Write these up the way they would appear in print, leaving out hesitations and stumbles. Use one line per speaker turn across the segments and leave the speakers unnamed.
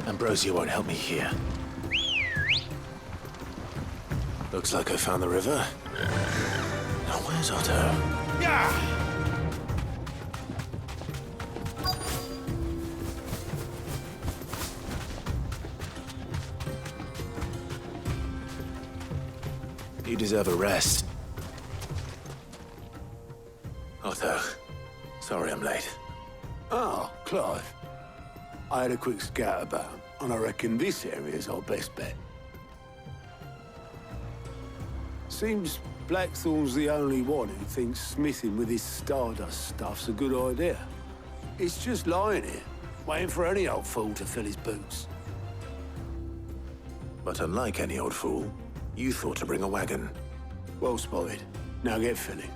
Ambrosia won't help me here. Looks like I found the river. Now where's Otto?
Yeah!
You deserve a rest. Otto, sorry I'm late.
Oh, Clive. I had a quick scout about, and I reckon this area's our best bet. Seems Blackthorn's the only one who thinks smithing with his Stardust stuff's a good idea. It's just lying here, waiting for any old fool to fill his boots.
But unlike any old fool, you thought to bring a wagon.
Well spotted. Now get filling.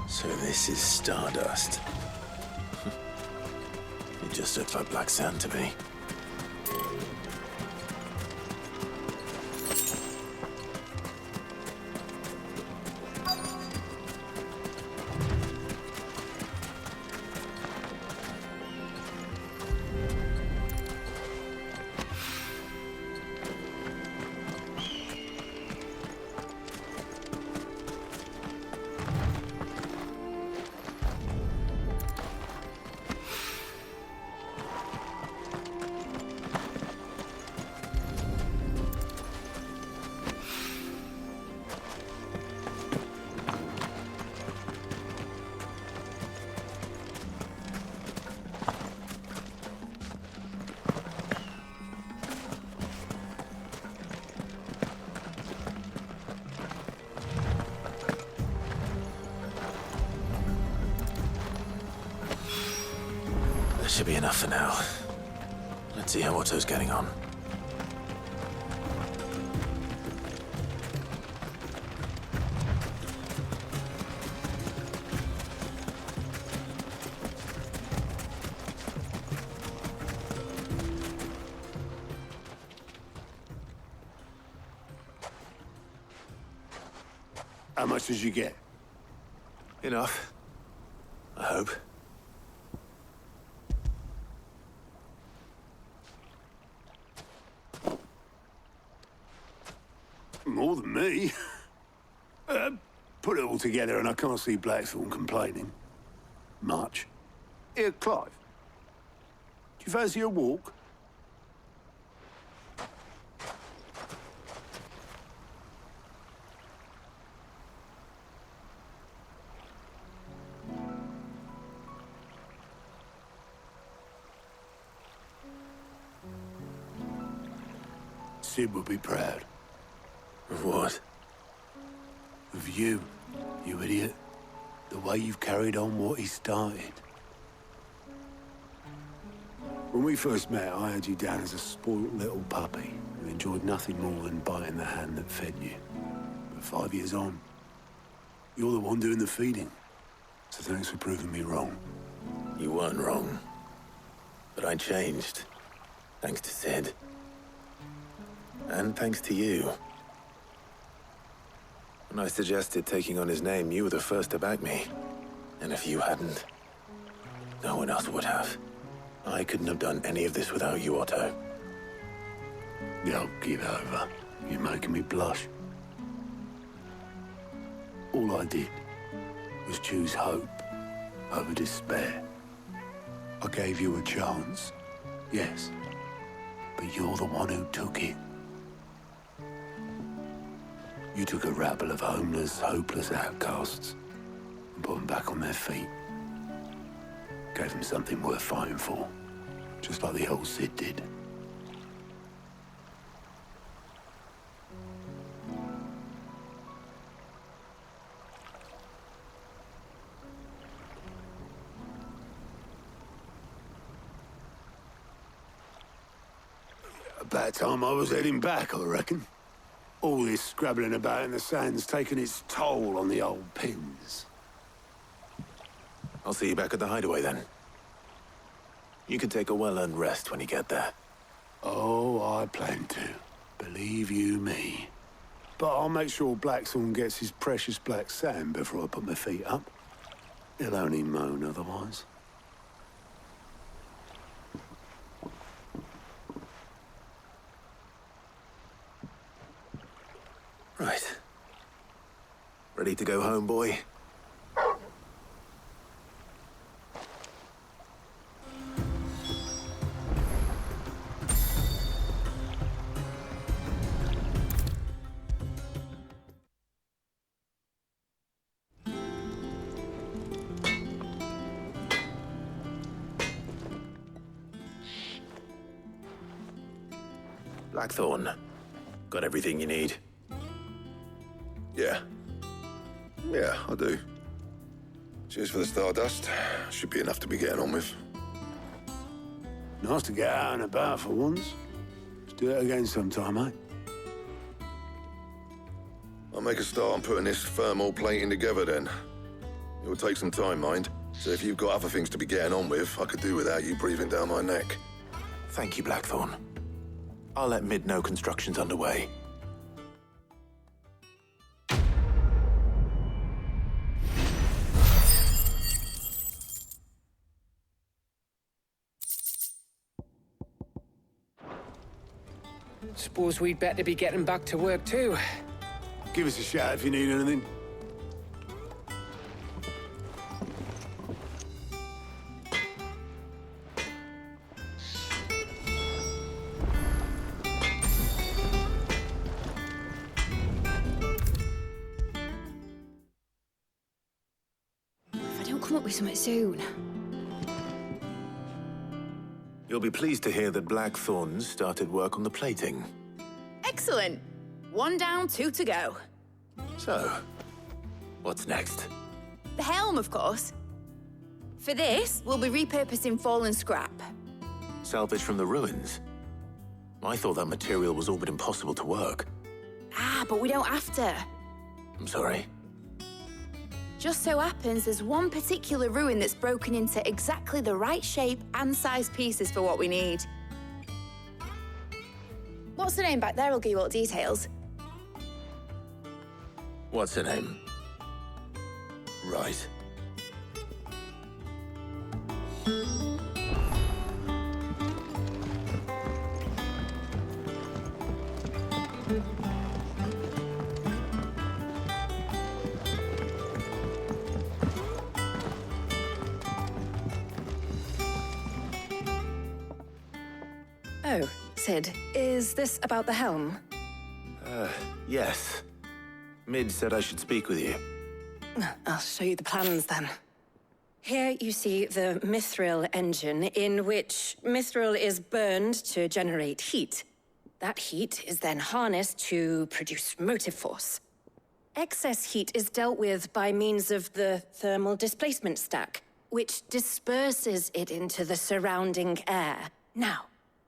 So this is Stardust. It just looks like black sand to me. That should be enough for now. Let's see how Otto's getting on.
How much did you get?
Enough. I hope.
More than me. Put it all together and I can't see Blackthorn complaining. Much. Here, Clive. Do you fancy a walk? Sid would be proud.
Of what?
Of you, you idiot. The way you've carried on what he started. When we first met, I had you down as a spoilt little puppy who enjoyed nothing more than biting the hand that fed you. But 5 years on, you're the one doing the feeding. So thanks for proving me wrong.
You weren't wrong. But I changed. Thanks to Sid. And thanks to you. When I suggested taking on his name, you were the first to back me. And if you hadn't, no one else would have. I couldn't have done any of this without you, Otto.
Yo, give over. You're making me blush. All I did was choose hope over despair. I gave you a chance, yes, but you're the one who took it. You took a rabble of homeless, hopeless outcasts and put them back on their feet. Gave them something worth fighting for, just like the old Sid did. About time I was heading back, I reckon. All this scrabbling about in the sand's taken its toll on the old pins.
I'll see you back at the hideaway then. You can take a well-earned rest when you get there.
Oh, I plan to. Believe you me. But I'll make sure Blackthorn gets his precious black sand before I put my feet up. He'll only moan otherwise.
Right. Ready to go home, boy? Blackthorn, got everything you need?
Yeah. Yeah, I do. Cheers for the stardust. Should be enough to be getting on with.
Nice to get out and about for once. Let's do it again sometime, eh?
I'll make a start on putting this thermal plating together then. It will take some time, mind. So if you've got other things to be getting on with, I could do without you breathing down my neck.
Thank you, Blackthorn. I'll let Mid know construction's underway.
Suppose we'd better be getting back to work too.
Give us a shout if you need anything.
If I don't come up with something soon.
You'll be pleased to hear that Blackthorn's started work on the plating.
Excellent. 1 down, 2 to go.
So, what's next?
The helm, of course. For this, we'll be repurposing fallen scrap.
Salvage from the ruins? I thought that material was all but impossible to work.
Ah, but we don't have to.
I'm sorry.
Just so happens there's one particular ruin that's broken into exactly the right shape and size pieces for what we need. What's the name back there? I'll give you all the details.
What's her name? Right.
Oh, Sid, is this about the helm?
Yes. Mid said I should speak with you.
I'll show you the plans then. Here you see the mithril engine, in which mithril is burned to generate heat. That heat is then harnessed to produce motive force. Excess heat is dealt with by means of the thermal displacement stack, which disperses it into the surrounding air. Now,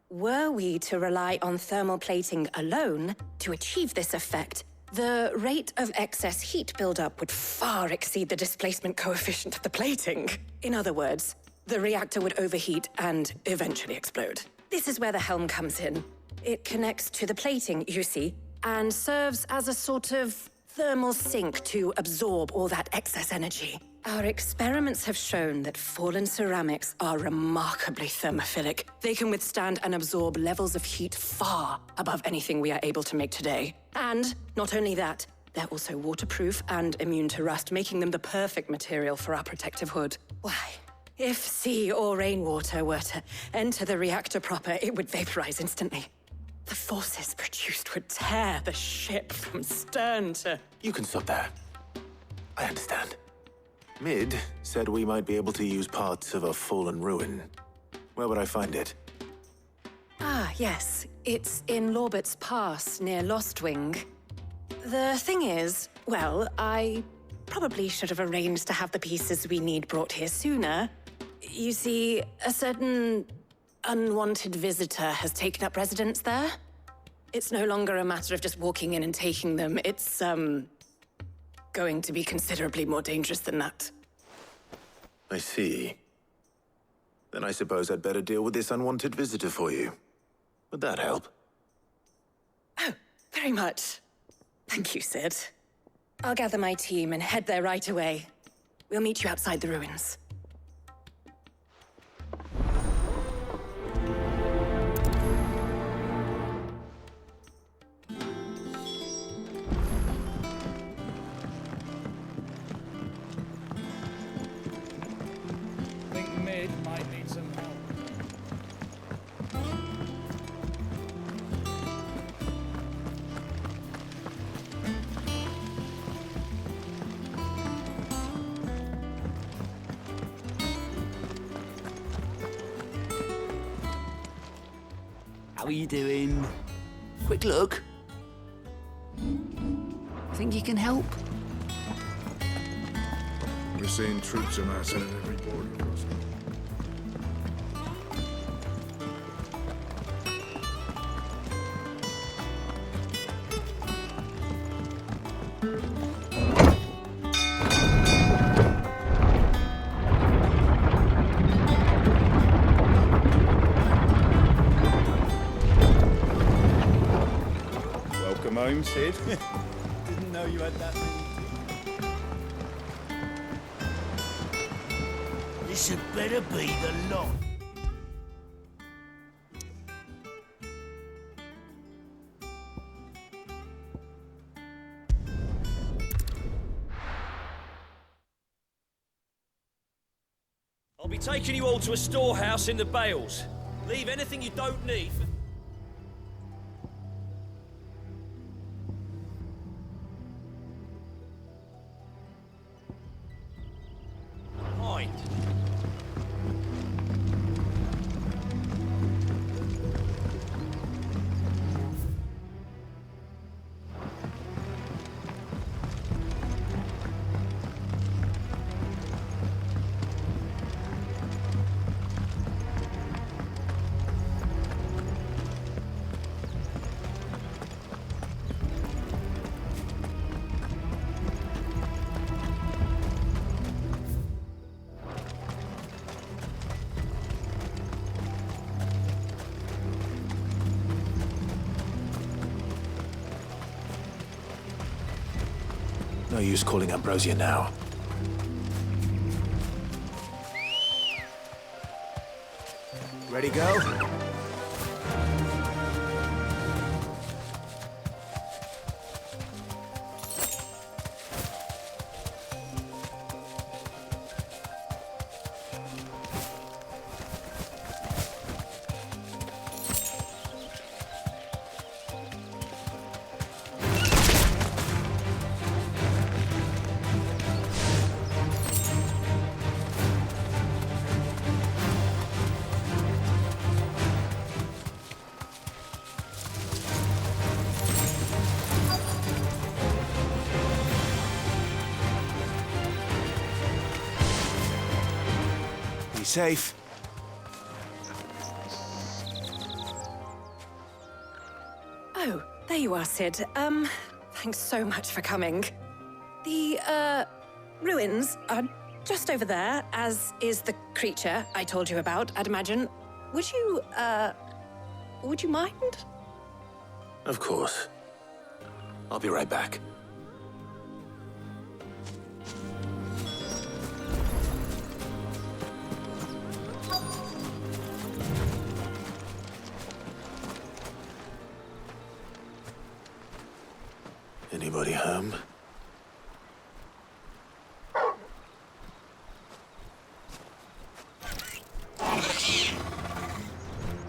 were we to rely on thermal plating alone to achieve this effect, the rate of excess heat buildup would far exceed the displacement coefficient of the plating. In other words, the reactor would overheat and eventually explode. This is where the helm comes in. It connects to the plating, you see, and serves as a sort of thermal sink to absorb all that excess energy. Our experiments have shown that fallen ceramics are remarkably thermophilic. They can withstand and absorb levels of heat far above anything we are able to make today. And not only that, they're also waterproof and immune to rust, making them the perfect material for our protective hood. Why, if sea or rainwater were to enter the reactor proper, it would vaporize instantly. The forces produced would tear the ship from stern to...
You can stop there. I understand. Mid said we might be able to use parts of a fallen ruin. Where would I find it?
Ah, yes. It's in Lorbert's Pass, near Lostwing. The thing is, well, I probably should have arranged to have the pieces we need brought here sooner. You see, a certain unwanted visitor has taken up residence there. It's no longer a matter of just walking in and taking them. It's, going to be considerably more dangerous than that.
I see. Then I suppose I'd better deal with this unwanted visitor for you. Would that help?
Oh, very much. Thank you, Sid. I'll gather my team and head there right away. We'll meet you outside the ruins.
Think Mid might need some help.
How are you doing? Quick look. Think you can help?
We're seeing troops amassing at every border crossing.
Welcome home, Sid. Didn't know you had that many.
This had better be the lot.
I'll be taking you all to a storehouse in the Bales. Leave anything you don't need for... Hide.
No use calling Ambrosia now.
Ready, go? Be safe.
Oh, there you are, Sid. Thanks so much for coming. The, ruins are just over there, as is the creature I told you about, I'd imagine. Would you mind?
Of course. I'll be right back. Anybody home?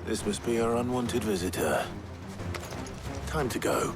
This must be our unwanted visitor. Time to go.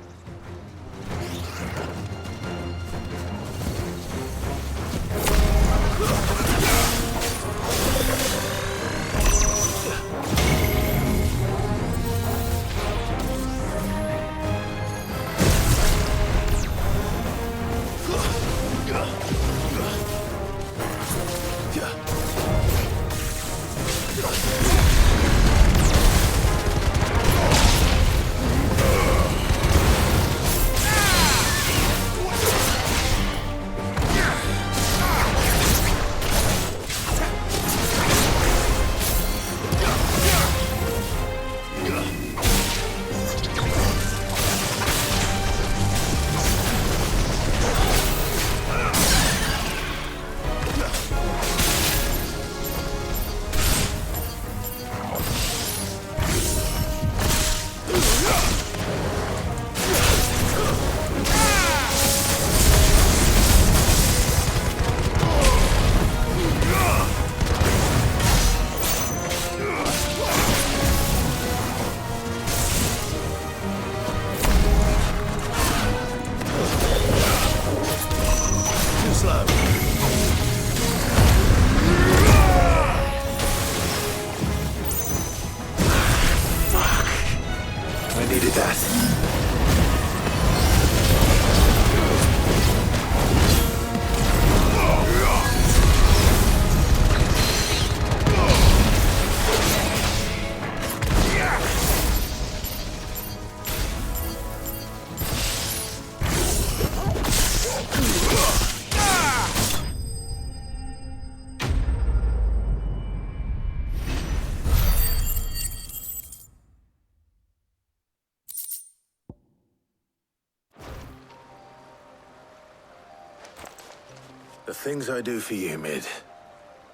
The things I do for you, Mid.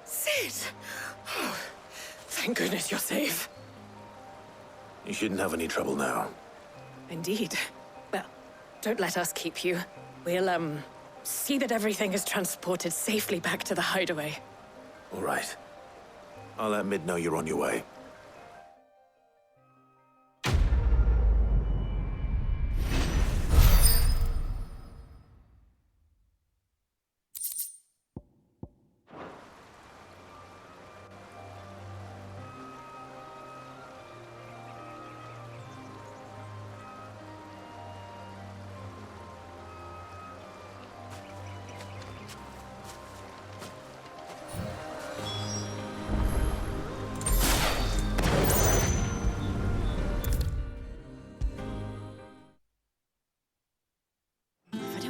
Sid! Oh, thank goodness you're safe.
You shouldn't have any trouble now.
Indeed. Well, don't let us keep you. We'll, see that everything is transported safely back to the hideaway.
All right. I'll let Mid know you're on your way.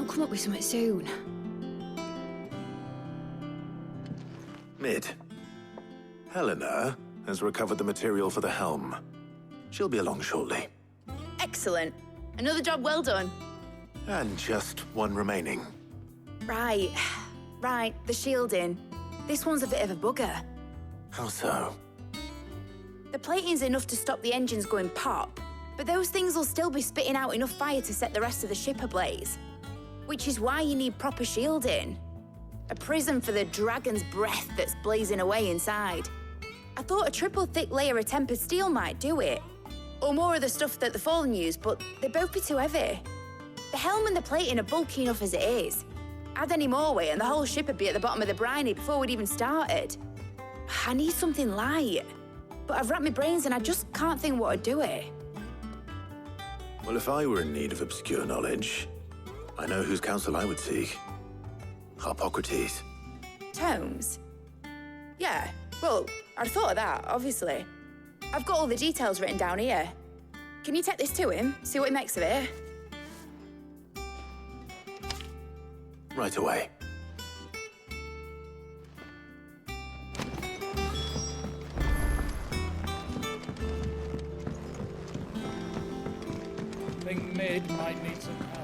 Come up with something soon.
Mid. Helena has recovered the material for the helm. She'll be along shortly.
Excellent. Another job well done.
And just one remaining.
Right. Right, the shielding. This one's a bit of a bugger.
How so?
The plating's enough to stop the engines going pop, but those things will still be spitting out enough fire to set the rest of the ship ablaze. Which is why you need proper shielding. A prison for the dragon's breath that's blazing away inside. I thought a triple thick layer of tempered steel might do it. Or more of the stuff that the Fallen use, but they'd both be too heavy. The helm and the plating are bulky enough as it is. Add any more weight and the whole ship would be at the bottom of the briny before we'd even started. I need something light. But I've racked my brains and I just can't think what would do it.
Well, if I were in need of obscure knowledge, I know whose counsel I would seek. Harpocrates.
Tomes? Yeah, well, I'd thought of that, obviously. I've got all the details written down here. Can you take this to him, see what he makes of it?
Right away.
Think Mid might need some help.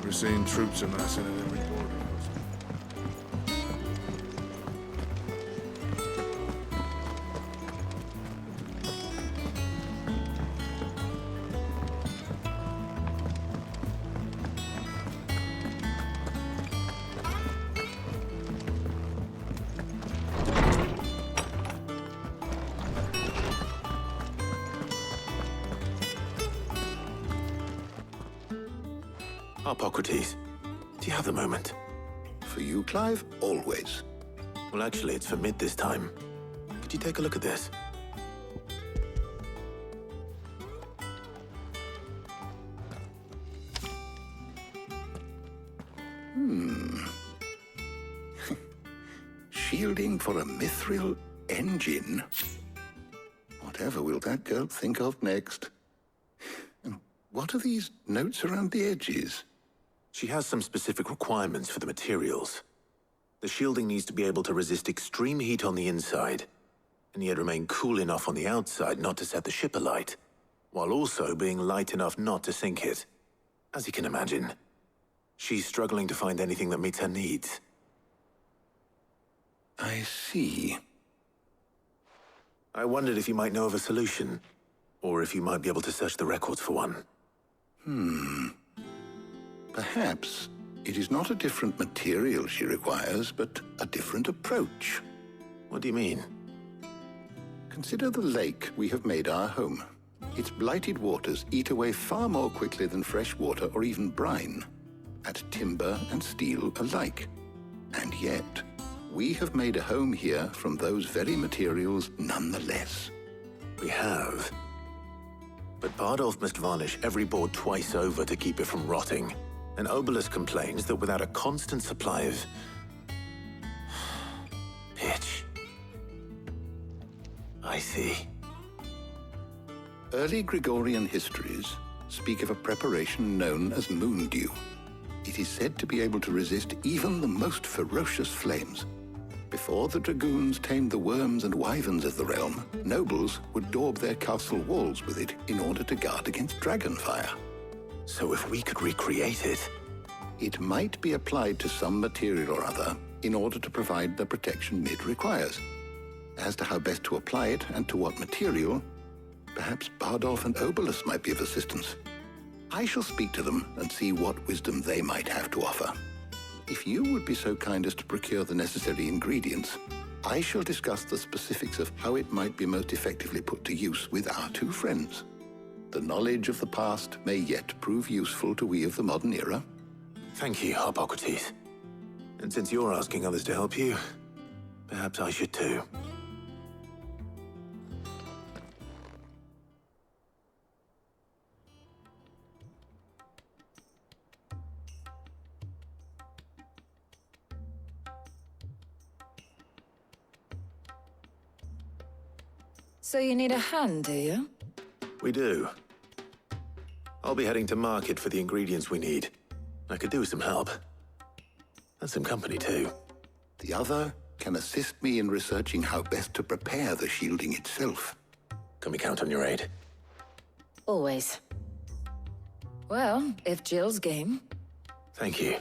We're seeing troops amassing at every border crossing.
Harpocrates, do you have the moment?
For you, Clive, always.
Well, actually, it's for Mid this time. Could you take a look at this?
Shielding for a mithril engine? Whatever will that girl think of next? And what are these notes around the edges?
She has some specific requirements for the materials. The shielding needs to be able to resist extreme heat on the inside, and yet remain cool enough on the outside not to set the ship alight, while also being light enough not to sink it. As you can imagine, she's struggling to find anything that meets her needs.
I see.
I wondered if you might know of a solution, or if you might be able to search the records for one.
Perhaps it is not a different material she requires, but a different approach.
What do you mean?
Consider the lake we have made our home. Its blighted waters eat away far more quickly than fresh water or even brine, at timber and steel alike. And yet, we have made a home here from those very materials nonetheless.
We have. But Bardolph must varnish every board twice over to keep it from rotting. And Obolus complains that without a constant supply of pitch. I see.
Early Gregorian histories speak of a preparation known as moon dew. It is said to be able to resist even the most ferocious flames. Before the dragoons tamed the worms and wyverns of the realm, nobles would daub their castle walls with it in order to guard against dragon fire.
So if we could recreate it...
It might be applied to some material or other in order to provide the protection it requires. As to how best to apply it and to what material, perhaps Bardolph and Obolus might be of assistance. I shall speak to them and see what wisdom they might have to offer. If you would be so kind as to procure the necessary ingredients, I shall discuss the specifics of how it might be most effectively put to use with our two friends. The knowledge of the past may yet prove useful to we of the modern era.
Thank you, Hippocrates. And since you're asking others to help you, perhaps I should too.
So you need a hand, do you?
We do. I'll be heading to market for the ingredients we need. I could do with some help. And some company, too.
The other can assist me in researching how best to prepare the shielding itself.
Can we count on your aid?
Always. Well, if Jill's game.
Thank you.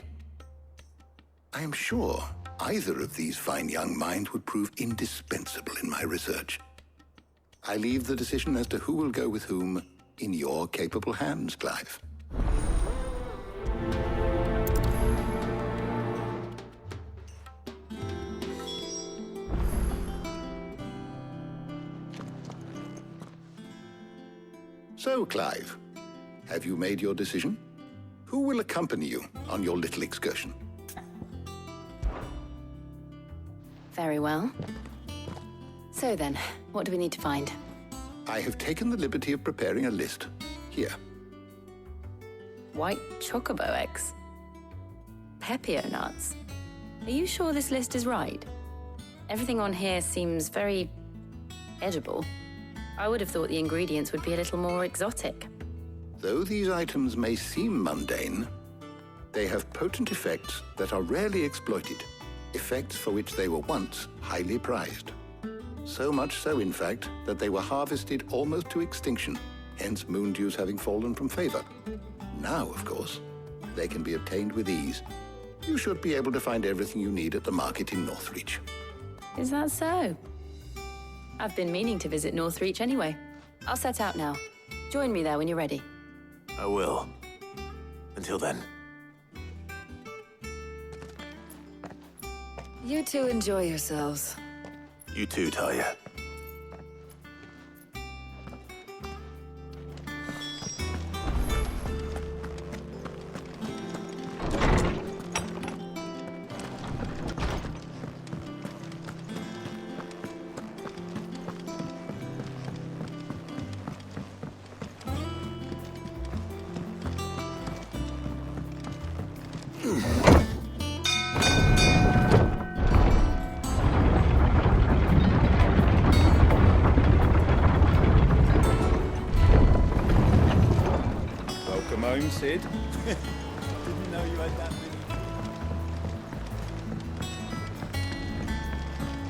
I am sure either of these fine young minds would prove indispensable in my research. I leave the decision as to who will go with whom in your capable hands, Clive. So, Clive, have you made your decision? Who will accompany you on your little excursion?
Very well. So then, what do we need to find?
I have taken the liberty of preparing a list. Here.
White chocobo eggs. Pepio nuts. Are you sure this list is right? Everything on here seems very edible. I would have thought the ingredients would be a little more exotic.
Though these items may seem mundane, they have potent effects that are rarely exploited, effects for which they were once highly prized. So much so, in fact, that they were harvested almost to extinction, hence moon dews having fallen from favor. Now, of course, they can be obtained with ease. You should be able to find everything you need at the market in Northreach.
Is that so? I've been meaning to visit Northreach anyway. I'll set out now. Join me there when you're ready.
I will. Until then.
You two enjoy yourselves.
You too, Talia.
Welcome home, Sid. Didn't know you had that many.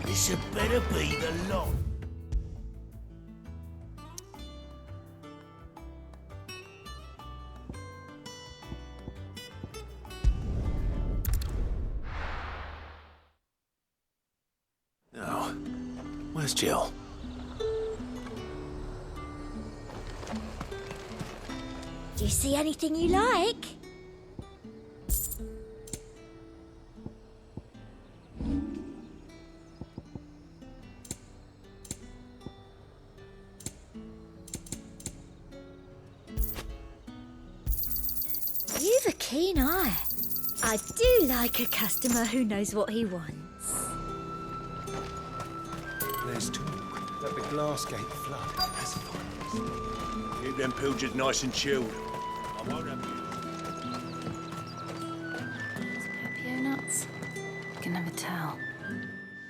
This had better be the lot.
Now, where's Jill?
Do you see anything you like? You've a keen eye. I do like a customer who knows what he wants.
There's talk that the Glassgate flood has fires. Keep them pilgers nice and chilled. I won't have you.
Pepio nuts? I can never tell.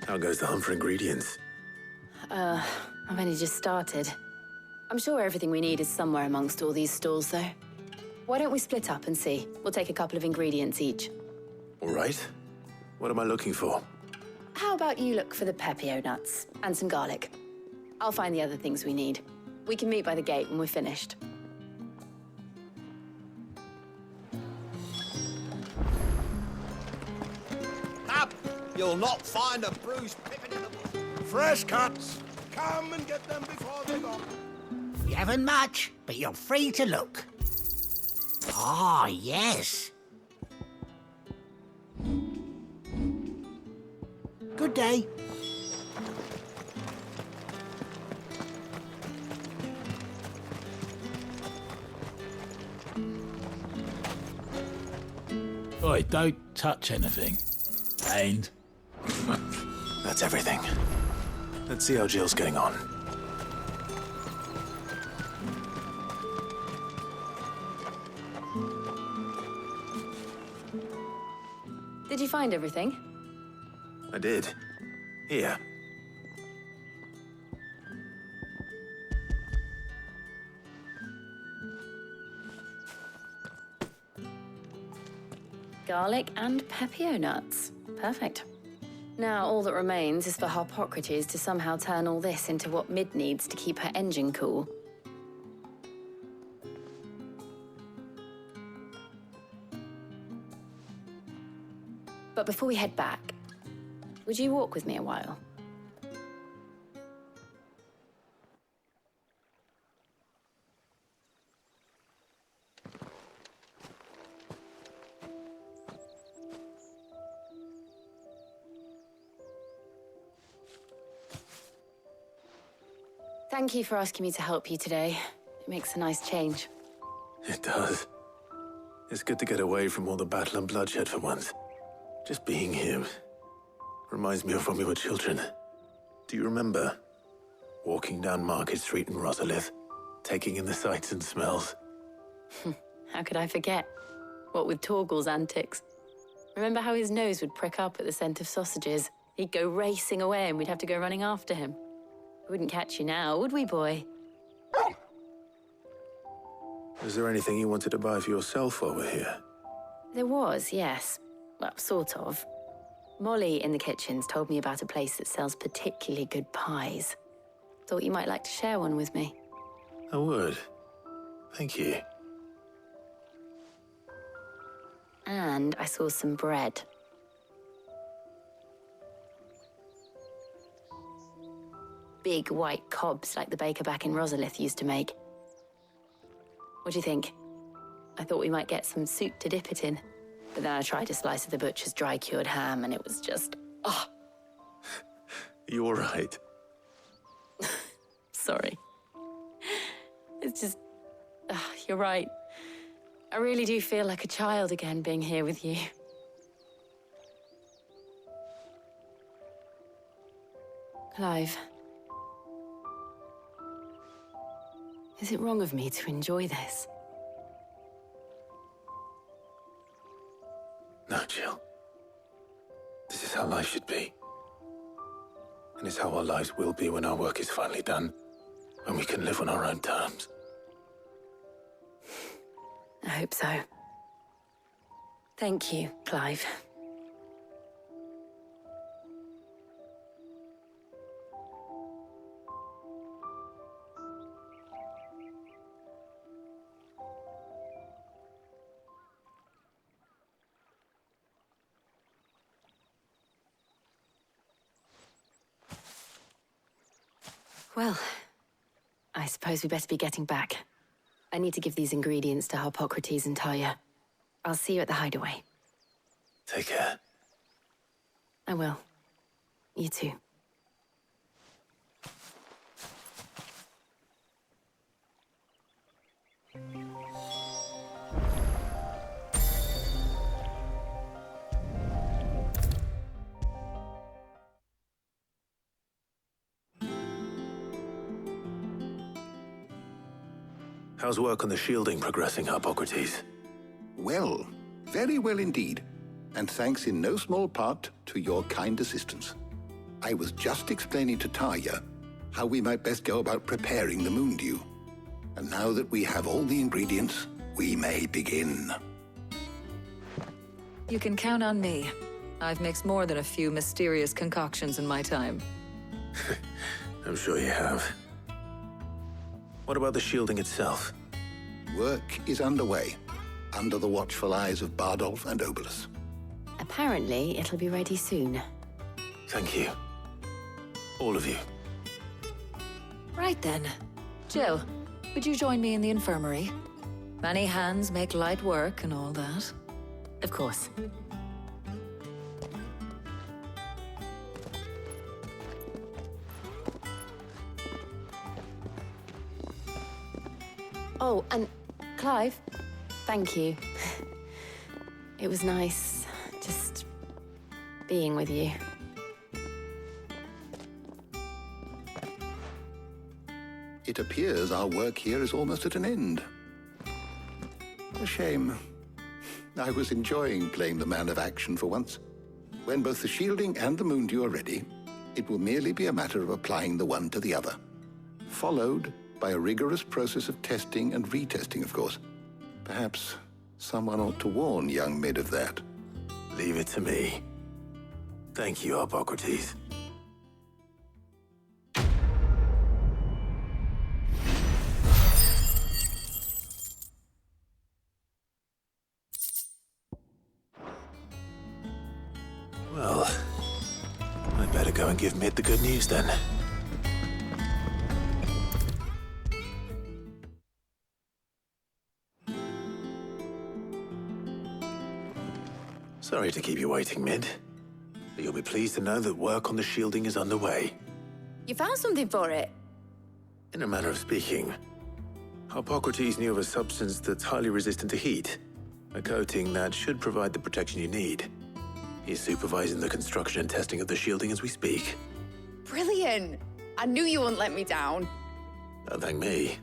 How goes the hunt for ingredients?
I've only just started. I'm sure everything we need is somewhere amongst all these stalls, though. Why don't we split up and see? We'll take a couple of ingredients each.
All right. What am I looking for?
How about you look for the pepio nuts and some garlic? I'll find the other things we need. We can meet by the gate when we're finished.
Up! You'll not find a bruised pippin in the bush.
Fresh cuts. Come and get them before they're gone.
We haven't much, but you're free to look. Ah, yes. Good day.
Oi, don't touch anything. And
That's everything. Let's see how Jill's getting on.
Did you find everything?
I did. Here.
Garlic and pepio nuts. Perfect. Now all that remains is for Harpocrates to somehow turn all this into what Mid needs to keep her engine cool. But before we head back, would you walk with me a while? Thank you for asking me to help you today. It makes a nice change.
It does. It's good to get away from all the battle and bloodshed for once. Just being here reminds me of when we were children. Do you remember? Walking down Market Street in Rosalith, taking in the sights and smells.
How could I forget? What with Torgal's antics. Remember how his nose would prick up at the scent of sausages? He'd go racing away and we'd have to go running after him. We wouldn't catch you now, would we, boy?
Is there anything you wanted to buy for yourself while we're here?
There was, yes. Well, sort of. Molly in the kitchens told me about a place that sells particularly good pies. Thought you might like to share one with me.
I would. Thank you.
And I saw some bread. Big white cobs like the baker back in Rosalith used to make. What do you think? I thought we might get some soup to dip it in. But then I tried a slice of the butcher's dry-cured ham and it was just... oh!
You all right?
Sorry. It's just... you're right. I really do feel like a child again being here with you. Clive. Is it wrong of me to enjoy this?
No, Jill. This is how life should be. And it's how our lives will be when our work is finally done. When we can live on our own terms.
I hope so. Thank you, Clive. Well, I suppose we better be getting back. I need to give these ingredients to Harpocrates and Talia. I'll see you at the hideaway.
Take care.
I will. You too.
How's work on the shielding progressing, Harpocrates?
Well, very well indeed. And thanks in no small part to your kind assistance. I was just explaining to Talia how we might best go about preparing the Moondew. And now that we have all the ingredients, we may begin.
You can count on me. I've mixed more than a few mysterious concoctions in my time.
I'm sure you have. What about the shielding itself?
Work is underway, under the watchful eyes of Bardolph and Obolus.
Apparently, it'll be ready soon.
Thank you. All of you.
Right then. Jill, would you join me in the infirmary? Many hands make light work and all that.
Of course. Oh, and Clive, thank you. It was nice just being with you.
It appears our work here is almost at an end. A shame. I was enjoying playing the man of action for once. When both the shielding and the moondew are ready, it will merely be a matter of applying the one to the other. Followed by a rigorous process of testing and retesting, of course. Perhaps someone ought to warn young Mid of that.
Leave it to me. Thank you, Hippocrates. Well, I'd better go and give Mid the good news then. Sorry to keep you waiting, Mid. But you'll be pleased to know that work on the shielding is underway.
You found something for it?
In a manner of speaking, Hippocrates knew of a substance that's highly resistant to heat. A coating that should provide the protection you need. He's supervising the construction and testing of the shielding as we speak.
Brilliant! I knew you wouldn't let me down.
Don't thank me.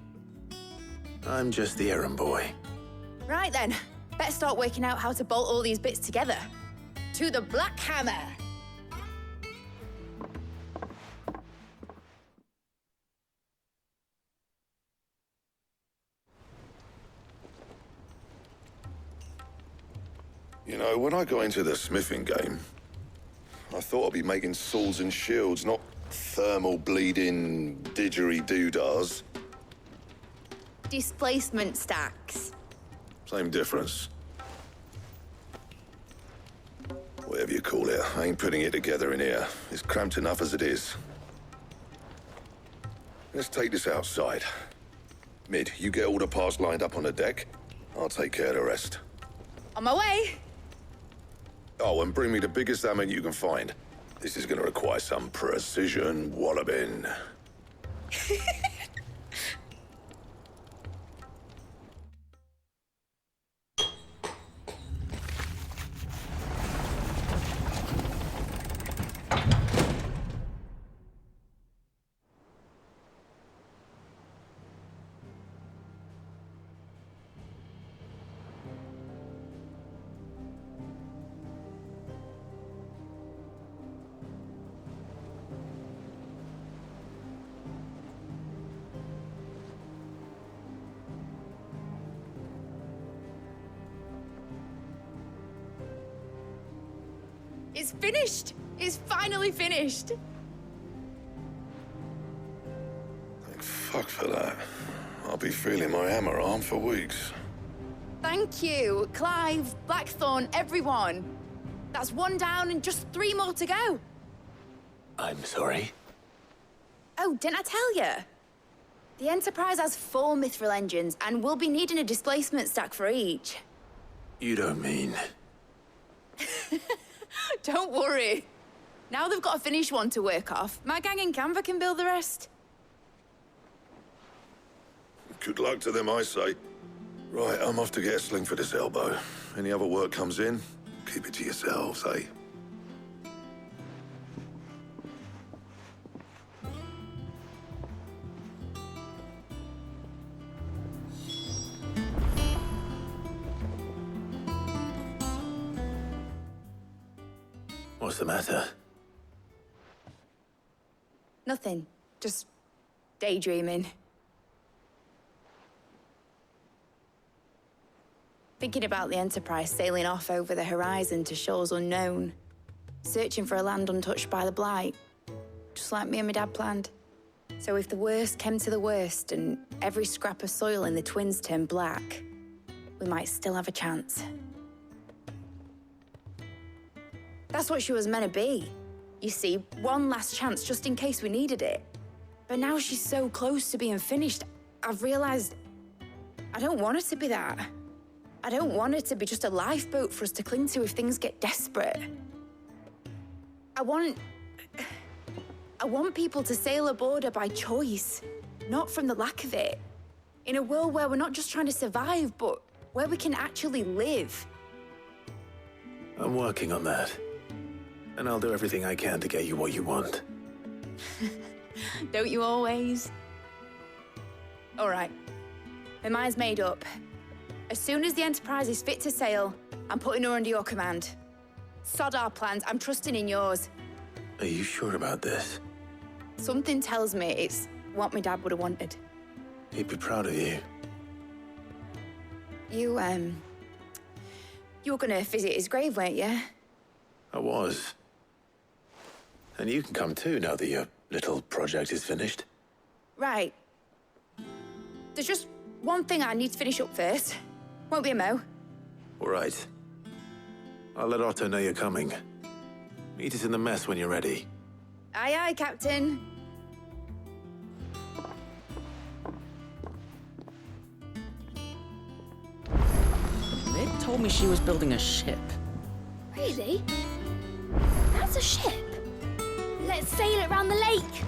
I'm just the errand boy.
Right then, better start working out how to bolt all these bits together. To the Black Hammer!
You know, when I got into the smithing game, I thought I'd be making swords and shields, not thermal bleeding didgeridoo-dahs.
Displacement stacks.
Same difference. Whatever you call it, I ain't putting it together in here. It's cramped enough as it is. Let's take this outside. Mid, you get all the parts lined up on the deck. I'll take care of the rest.
On my way!
Oh, and bring me the biggest hammer you can find. This is gonna require some precision walloping.
It's finished! It's finally finished!
Thank fuck for that. I'll be feeling my hammer arm for weeks.
Thank you, Clive, Blackthorn, everyone. That's one down and just 3 more to go.
I'm sorry.
Oh, didn't I tell you? The Enterprise has 4 mithril engines, and we'll be needing a displacement stack for each.
You don't mean...
Don't worry. Now they've got a finished one to work off, my gang in Canva can build the rest.
Good luck to them, I say. Right, I'm off to get a sling for this elbow. Any other work comes in, keep it to yourselves, eh?
What's the matter?
Nothing. Just daydreaming. Thinking about the Enterprise sailing off over the horizon to shores unknown, searching for a land untouched by the Blight, just like me and my dad planned. So if the worst came to the worst and every scrap of soil in the Twins turned black, we might still have a chance. That's what she was meant to be. You see, one last chance just in case we needed it. But now she's so close to being finished, I've realized I don't want her to be that. I don't want her to be just a lifeboat for us to cling to if things get desperate. I want people to sail aboard her by choice, not from the lack of it. In a world where we're not just trying to survive, but where we can actually live.
I'm working on that. And I'll do everything I can to get you what you want.
Don't you always? All right. My mind's made up. As soon as the Enterprise is fit to sail, I'm putting her under your command. Sod our plans, I'm trusting in yours.
Are you sure about this?
Something tells me it's what my dad would have wanted.
He'd be proud of you.
You were gonna visit his grave, weren't you?
I was. And you can come too now that your little project is finished.
Right. There's just one thing I need to finish up first. Won't be a mo.
All right. I'll let Otto know you're coming. Meet us in the mess when you're ready.
Aye, aye, Captain.
Ned told me she was building a ship.
Really? That's a ship. Let's sail it around the lake.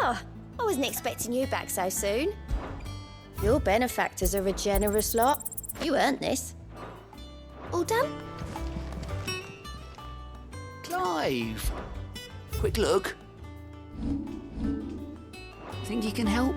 Oh, I wasn't expecting you back so soon. Your benefactors are a generous lot. You earned this. All done?
Clive! Quick look. Think you can help?